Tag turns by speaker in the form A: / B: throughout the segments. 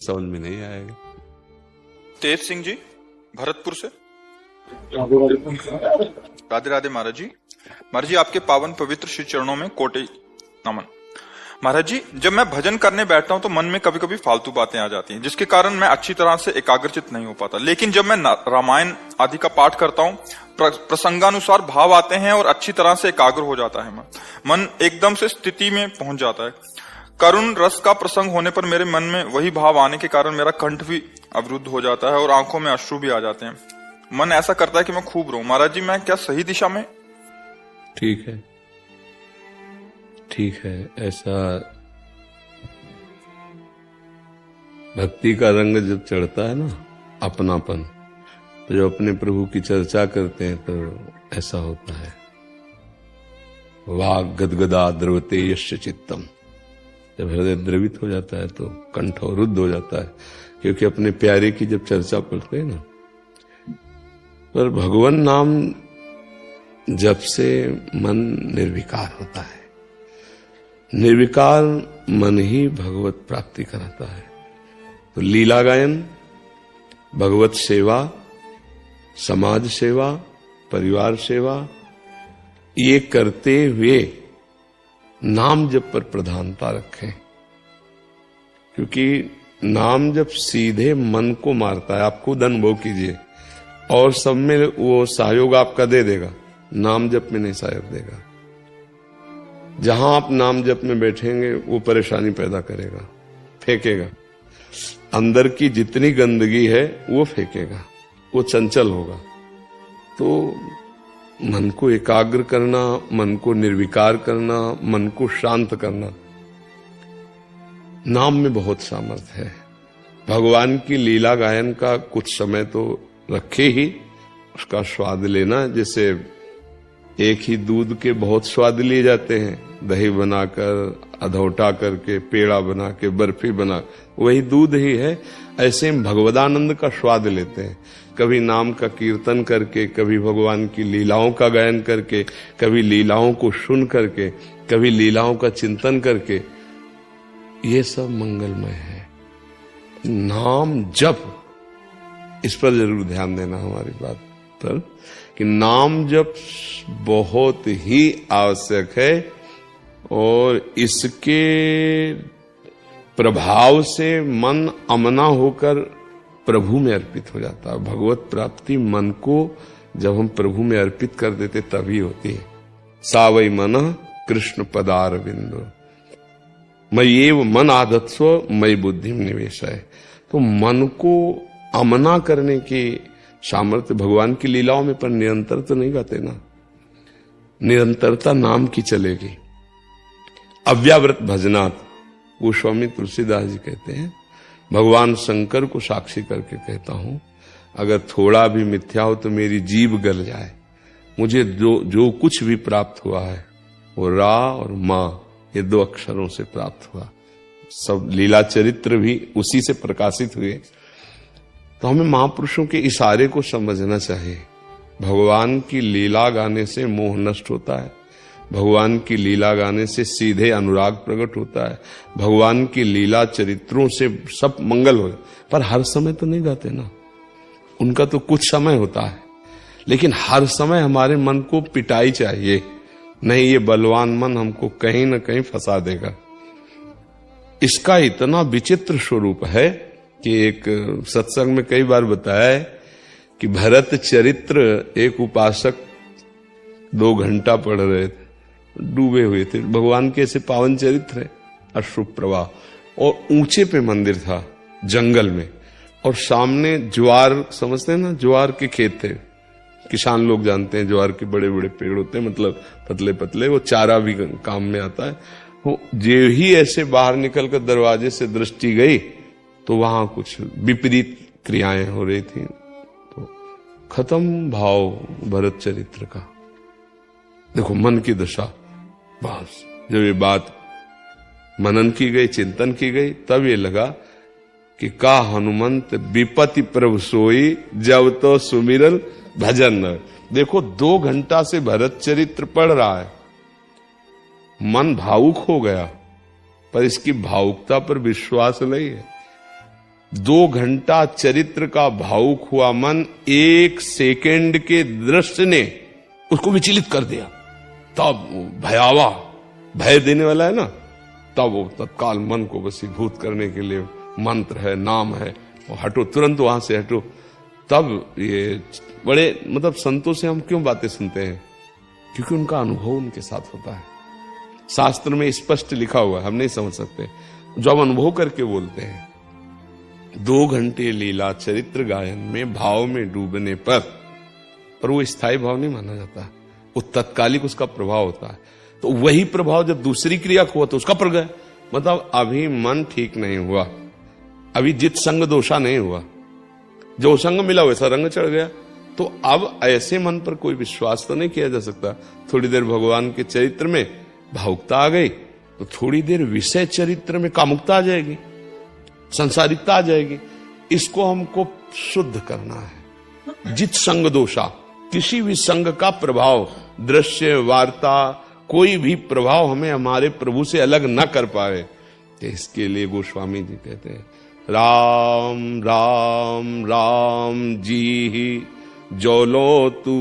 A: समझ में नहीं आएगा।
B: तेज सिंह जी भरतपुर से। राधे राधे महाराज जी। महाराज जी आपके पावन पवित्र श्री चरणों में कोटि नमन। महाराज जी जब मैं भजन करने बैठता हूं तो मन में कभी कभी फालतू बातें आ जाती हैं जिसके कारण मैं अच्छी तरह से एकाग्रचित नहीं हो पाता, लेकिन जब मैं रामायण आदि का पाठ करता हूं प्रसंगानुसार भाव आते हैं और अच्छी तरह से एकाग्र हो जाता है। मन एकदम से स्थिति में पहुंच जाता है। करुण रस का प्रसंग होने पर मेरे मन में वही भाव आने के कारण मेरा कंठ भी अवरुद्ध हो जाता है और आंखों में अश्रु भी आ जाते हैं। मन ऐसा करता है कि मैं खूब रोऊं। महाराज जी मैं क्या सही दिशा में?
A: ठीक है, ठीक है। ऐसा भक्ति का रंग जब चढ़ता है ना, अपनापन, तो जब अपने प्रभु की चर्चा करते हैं तो ऐसा होता है। वाग गदगदा द्रवते यस्य चित्तम, जब हृदय द्रवित हो जाता है तो कंठ अवरुद्ध हो जाता है, क्योंकि अपने प्यारे की जब चर्चा पढ़ते हैं ना। पर भगवान नाम जब से मन निर्विकार होता है, निर्विकार मन ही भगवत प्राप्ति कराता है। तो लीला गायन, भगवत सेवा, समाज सेवा, परिवार सेवा, ये करते हुए नाम जप पर प्रधानता रखें, क्योंकि नाम जप सीधे मन को मारता है। आप खुद अनुभव कीजिए, और सब में वो सहयोग आपका दे देगा, नाम जप में नहीं सहयोग देगा। जहां आप नाम जप में बैठेंगे वो परेशानी पैदा करेगा, फेंकेगा। अंदर की जितनी गंदगी है वो फेंकेगा, वो चंचल होगा। तो मन को एकाग्र करना, मन को निर्विकार करना, मन को शांत करना, नाम में बहुत सामर्थ्य है। भगवान की लीला गायन का कुछ समय तो रखे ही, उसका स्वाद लेना। जैसे एक ही दूध के बहुत स्वाद लिए जाते हैं, दही बनाकर, अधौटा करके, पेड़ा बना के, बर्फी बना, वही दूध ही है। ऐसे हम भगवदानंद का स्वाद लेते हैं, कभी नाम का कीर्तन करके, कभी भगवान की लीलाओं का गायन करके, कभी लीलाओं को सुन करके, कभी लीलाओं का चिंतन करके। ये सब मंगलमय है। नाम जप, इस पर जरूर ध्यान देना हमारी बात पर, कि नाम जप बहुत ही आवश्यक है, और इसके प्रभाव से मन अमना होकर प्रभु में अर्पित हो जाता है। भगवत प्राप्ति मन को जब हम प्रभु में अर्पित कर देते तभी होती है। सावै मनः कृष्ण पदारविंदो मय्येव मन आधत्स्व मयि बुद्धिम निवेशय। तो मन को अमना करने की सामर्थ्य भगवान की लीलाओं में, पर निरंतर तो नहीं गाते ना, निरंतरता नाम की चलेगी। अव्याव्रत भजनात्, गोस्वामी तुलसीदास जी कहते हैं, भगवान शंकर को साक्षी करके कहता हूं, अगर थोड़ा भी मिथ्या हो तो मेरी जीभ गल जाए। मुझे जो कुछ भी प्राप्त हुआ है वो रा और मां, ये 2 अक्षरों से प्राप्त हुआ। सब लीला चरित्र भी उसी से प्रकाशित हुए। तो हमें महापुरुषों के इशारे को समझना चाहिए। भगवान की लीला गाने से मोह नष्ट होता है, भगवान की लीला गाने से सीधे अनुराग प्रकट होता है, भगवान की लीला चरित्रों से सब मंगल हो। पर हर समय तो नहीं गाते ना, उनका तो कुछ समय होता है। लेकिन हर समय हमारे मन को पिटाई चाहिए, नहीं ये बलवान मन हमको कहीं न कहीं फंसा देगा। इसका इतना विचित्र स्वरूप है कि एक सत्संग में कई बार बताया है कि भरत चरित्र एक उपासक 2 घंटा पढ़ रहे थे, डूबे हुए थे। भगवान के ऐसे पावन चरित्र है, अश्रु प्रवाह, और ऊंचे पे मंदिर था जंगल में, और सामने ज्वार, समझते हैं ना, ज्वार के खेत थे। किसान लोग जानते हैं ज्वार के बड़े बड़े पेड़ होते हैं, मतलब पतले पतले, वो चारा भी काम में आता है। वो जो ही ऐसे बाहर निकलकर दरवाजे से दृष्टि गई तो वहां कुछ विपरीत क्रियाएं हो रही थी। तो खत्म भाव भरत चरित्र का। देखो मन की दशा। बस जब ये बात मनन की गई, चिंतन की गई, तब ये लगा कि का हनुमंत विपति प्रभु सोई, जब तो सुमिरन भजन। देखो 2 घंटा से भरत चरित्र पढ़ रहा है, मन भावुक हो गया, पर इसकी भावुकता पर विश्वास नहीं है। 2 घंटा चरित्र का भावुक हुआ मन 1 सेकंड के दृश्य ने उसको विचलित कर दिया। तब भयावह, भय देने वाला है ना, तब वो तत्काल मन को वशीभूत करने के लिए मंत्र है, नाम है, वो हटो, तुरंत वहां से हटो। तब ये बड़े मतलब संतों से हम क्यों बातें सुनते हैं? क्योंकि उनका अनुभव उनके साथ होता है। शास्त्र में स्पष्ट लिखा हुआ है, हम नहीं समझ सकते, जो हम अनुभव करके बोलते हैं। 2 घंटे लीला चरित्र गायन में भाव में डूबने पर वो स्थायी भाव नहीं माना जाता, वो तत्कालिक उसका प्रभाव होता है। तो वही प्रभाव जब दूसरी क्रिया को हुआ तो उसका पड़ गया, मतलब अभी मन ठीक नहीं हुआ, अभी जित संग दोषा नहीं हुआ, जो संग मिला वैसा रंग चढ़ गया। तो अब ऐसे मन पर कोई विश्वास तो नहीं किया जा सकता। थोड़ी देर भगवान के चरित्र में भावुकता आ गई तो थोड़ी देर विषय चरित्र में कामुकता आ जाएगी, संसारिकता आ जाएगी। इसको हमको शुद्ध करना है। जित संग दोषा, किसी भी संग का प्रभाव, दृश्य, वार्ता, कोई भी प्रभाव हमें हमारे प्रभु से अलग न कर पाए। तो इसके लिए गोस्वामी जी कहते हैं, राम राम राम जी ही जोलो तू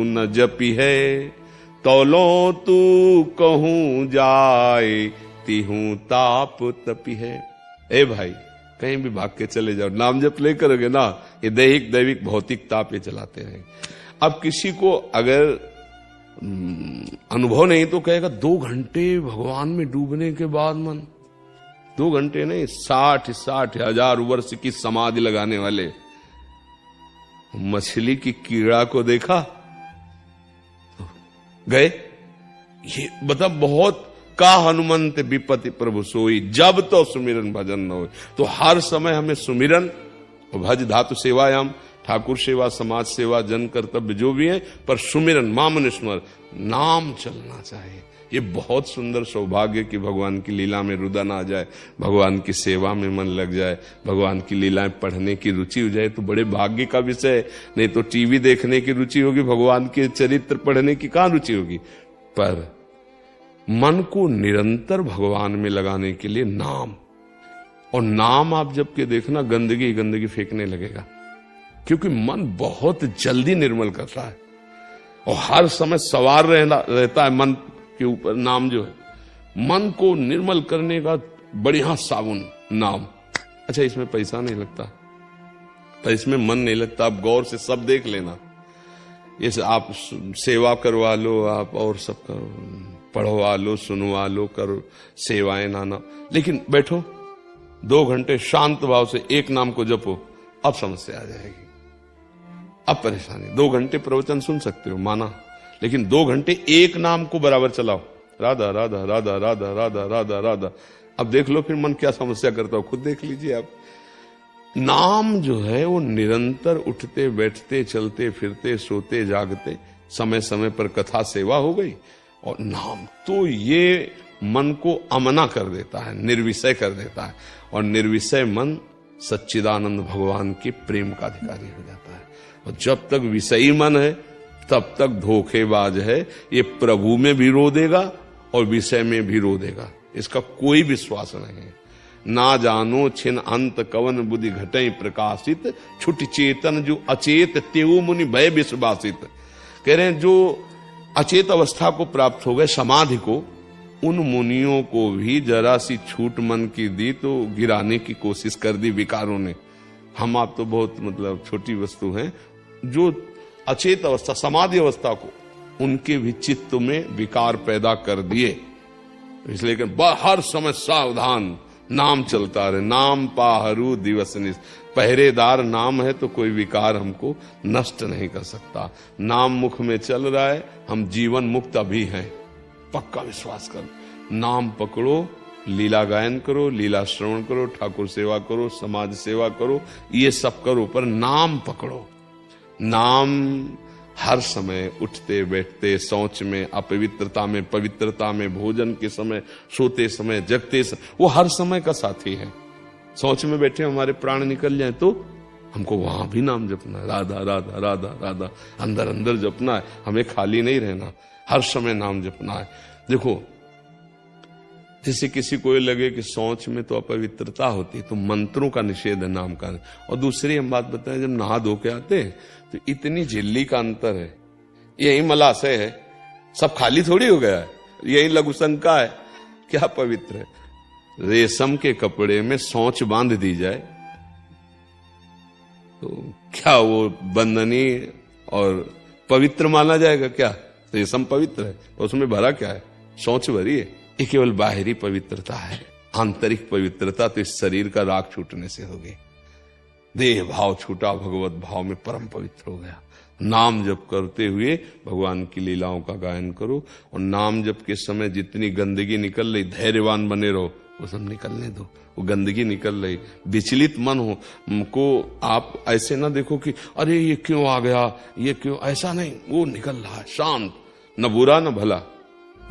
A: न जपी है, तौलो तू कहूं जाए, तिहूं ताप तपी है। ए भाई, कहीं भी भाग के चले जाओ, नाम जप ले करोगे ना, ये दैहिक दैविक भौतिक ताप ये चलाते रहेंगे। अब किसी को अगर अनुभव नहीं तो कहेगा 2 घंटे भगवान में डूबने के बाद मन, 2 घंटे नहीं, 60 हजार वर्ष की समाधि लगाने वाले मछली की कीड़ा को देखा तो गए। ये मतलब बहुत का हनुमंत विपत्ति प्रभु सोई, जब तो सुमिरन भजन न हो। तो हर समय हमें सुमिरन, भज धातु सेवायाम, ठाकुर सेवा, समाज सेवा, जन कर्तव्य जो भी है, पर सुमिरन, मामन स्मर, नाम चलना चाहिए। ये बहुत सुंदर सौभाग्य कि भगवान की लीला में रुदन आ जाए, भगवान की सेवा में मन लग जाए, भगवान की लीलाएं पढ़ने की रुचि हो जाए, तो बड़े भाग्य का विषय है। नहीं तो टीवी देखने की रुचि होगी, भगवान के चरित्र पढ़ने की कहां रुचि होगी। पर मन को निरंतर भगवान में लगाने के लिए नाम, और नाम आप जब के देखना गंदगी गंदगी फेंकने लगेगा, क्योंकि मन बहुत जल्दी निर्मल करता है और हर समय सवार रहता है मन के ऊपर। नाम जो है मन को निर्मल करने का बढ़िया साबुन नाम। अच्छा, इसमें पैसा नहीं लगता, पर इसमें मन नहीं लगता। आप गौर से सब देख लेना, जैसे आप सेवा करवा लो, आप और सब पढ़वा लो, सुनवा लो, करो सेवाएं नाना, लेकिन बैठो 2 घंटे शांत भाव से एक नाम को जपो, अब समस्या आ जाएगी, अब परेशानी। 2 घंटे प्रवचन सुन सकते हो माना, लेकिन 2 घंटे एक नाम को बराबर चलाओ, राधा राधा राधा राधा राधा राधा राधा। अब देख लो फिर मन क्या समस्या करता हो, खुद देख लीजिए आप। नाम जो है वो निरंतर उठते बैठते चलते फिरते सोते जागते, समय समय पर कथा सेवा हो गई, और नाम तो ये मन को अमना कर देता है, निर्विषय कर देता है। और निर्विषय मन सच्चिदानंद भगवान के प्रेम का अधिकारी हो जाता है। और जब तक विषयी मन है तब तक धोखेबाज है, ये प्रभु में भी रो देगा और विषय में भी रो देगा, इसका कोई विश्वास नहीं है। ना जानो छिन अंत कवन बुद्धि घटई प्रकाशित, छुट चेतन जो अचेत तेऊ मुनि भय विश्वासित। कह रहे हैं जो अचेत अवस्था को प्राप्त हो गए, समाधि को, उन मुनियों को भी जरा सी छूट मन की दी तो गिराने की कोशिश कर दी विकारों ने। हम आप तो बहुत मतलब छोटी वस्तु हैं, जो अचेत अवस्था समाधि अवस्था को, उनके भी चित्त में विकार पैदा कर दिए। इसलिए हर समय सावधान, नाम चलता रहे, नाम पाहरू दिवस निश। पहरेदार नाम है तो कोई विकार हमको नष्ट नहीं कर सकता। नाम मुख में चल रहा है, हम जीवन मुक्त अभी हैं, पक्का विश्वास करो। नाम पकड़ो, लीला गायन करो, लीला श्रवण करो, ठाकुर सेवा करो, समाज सेवा करो, ये सब करो, पर नाम पकड़ो। नाम हर समय उठते बैठते, शौच में अपवित्रता में पवित्रता में, भोजन के समय, सोते समय, जगते समय, वो हर समय का साथी है। शौच में बैठे हमारे प्राण निकल जाए तो हमको वहां भी नाम जपना है, राधा राधा राधा राधा, अंदर अंदर जपना है, हमें खाली नहीं रहना, हर समय नाम जपना है। देखो, जैसे किसी को लगे कि शौच में तो अपवित्रता होती है, तो मंत्रों का निषेध है नाम का। और दूसरी हम बात बताएं, जब नहा धो के आते हैं तो इतनी झिल्ली का अंतर है, यही मलाशय है, सब खाली थोड़ी हो गया है, यही लघु शंका है, क्या पवित्र है? रेशम के कपड़े में शौच बांध दी जाए तो क्या वो बंधनीय और पवित्र माना जाएगा? क्या रेशम पवित्र है? उसमें भरा क्या है? शौच भरी है। ये केवल बाहरी पवित्रता है, आंतरिक पवित्रता तो इस शरीर का राग छूटने से हो गई। देह भाव छूटा, भगवत भाव में परम पवित्र हो गया। नाम जप करते हुए भगवान की लीलाओं का गायन करो, और नाम जप के समय जितनी गंदगी निकल रही, धैर्यवान बने रहो, वो सब निकलने दो। वो गंदगी निकल रही, विचलित मन हो को आप ऐसे ना देखो कि अरे ये क्यों आ गया, ये क्यों, ऐसा नहीं, वो निकल रहा है शांत, न बुरा न भला,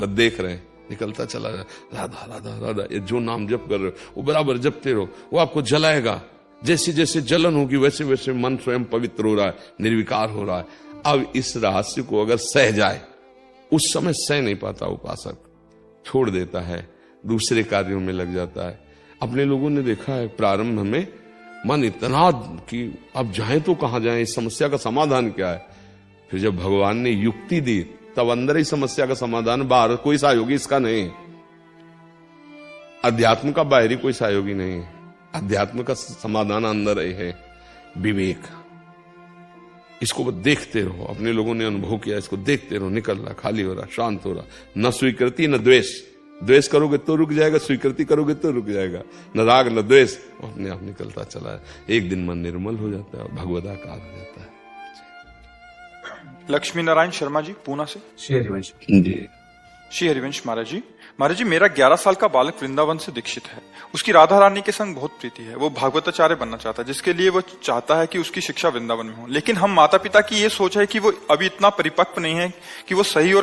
A: बस देख रहे हैं, निकलता चला जाए। राधा राधा राधा, ये जो नाम जप कर रहे हो वो बराबर जपते रहो, वो आपको जलाएगा। जैसे जैसे जलन होगी वैसे वैसे मन स्वयं पवित्र हो रहा है, निर्विकार हो रहा है। अब इस रहस्य को अगर सह जाए, उस समय सह नहीं पाता उपासक, छोड़ देता है, दूसरे कार्यों में लग जाता है। अपने लोगों ने देखा है प्रारंभ में मन इतना कि अब जाएं तो कहां जाएं, इस समस्या का समाधान क्या है। फिर जब भगवान ने युक्ति दी तब अंदर ही समस्या का समाधान, बाहर कोई सहयोगी इसका नहीं। अध्यात्म का बाहरी कोई सहयोगी नहीं है, अध्यात्म का समाधान अंदर ही है, विवेक। इसको देखते रहो, अपने लोगों ने अनुभव किया, इसको देखते रहो, निकल रहा, खाली हो रहा, शांत हो रहा। न स्वीकृति न द्वेष, द्वेष करोगे तो रुक जाएगा, स्वीकृति करोगे तो रुक जाएगा, न राग न द्वेष, अपने आप निकलता चला है। एक दिन मन निर्मल हो जाता है, भगवदाकार हो जाता है।
B: लक्ष्मी नारायण शर्मा जी पूना से।
C: श्री हरिवंश
A: जी।
B: श्री हरिवंश महाराज जी, महाराज जी मेरा 11 साल का बालक वृंदावन से दीक्षित है। उसकी राधा रानी के संग बहुत प्रीति है। वो भागवताचार्य बनना चाहता है, जिसके लिए वो चाहता है कि उसकी शिक्षा वृंदावन में हो। लेकिन हम माता पिता की ये सोच है कि वो अभी इतना परिपक्व नहीं है कि वो सही और